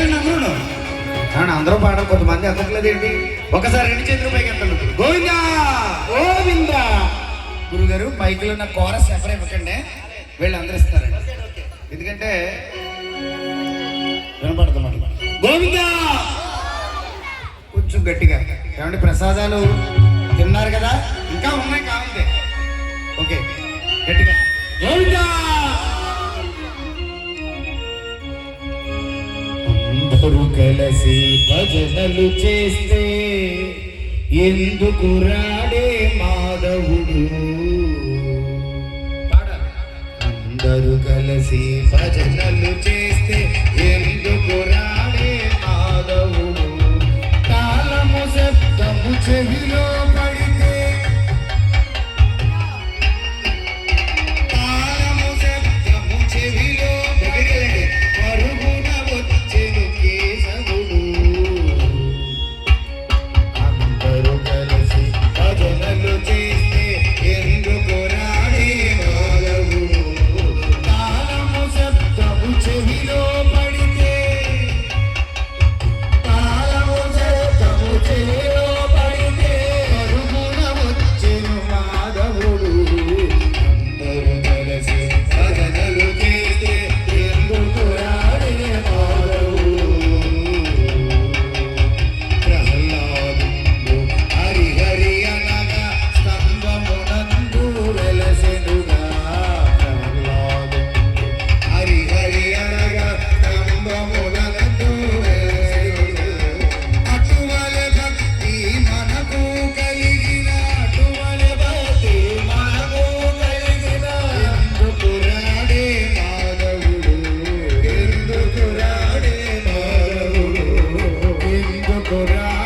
ఎత్తండి అందరూ. అందరూ పాడాలి, కొంతమంది ఎత్తట్లేదు ఏంటి? ఒకసారి 2 చేతులు పైకి ఎత్తండి. గోవిందా గోవిందా. గురుగారు మైకులో ఉన్న కోరస్ ఎవరు ఇవ్వకండి, వీళ్ళు అందరూ ఇస్తారండి, ఎందుకంటే వినపడతాం. గోవిందా కొంచెం గట్టిగా. ఏమంటే ప్రసాదాలు తిన్నారు కదా, ఇంకా ఉన్నాయి కావాలి. ఓకే గట్టిగా గోవిందా. అందరూ కలిసి భజనలు చేస్తే ఎందుకు రాడే మాధవుడు. అందరూ కలిసి భజనలు చేస్తే ఎందుకు రాడే మాధవుడు. తాళము శబ్దము చెవిలో పడితే, తాళము శబ్దము చెవిలో పడితే పరుగున వచ్చెను కేశవుడు. అందరూ కలిసి భజనలు చేస్తే ఎందుకు రాడే మాధవుడు. తాళము శబ్దము చెవిలో పడితే, తాళము శబ్దము చెవిలో పడితే పరుగున వచ్చెను మాధవుడు. అందరూ కలిసి భజనలు చేస్తే ఎందుకు రాడే మాధవుడు. ప్రహ్లాదుడు హరిహరి అనగా స్తంభమునందు వెలసెనుగా. ప్రహ్లాదుడు హరిహరి అనగా స్తంభమునందు వెలసెనుగా. అటువలె భక్తి మనకు కలిగిన, అటువలె భక్తి మనకు కలిగిన ఎందుకు రాడే మాధవుడు. ఎందుకు రాడే మాధవుడు. ఎందుకు రాడే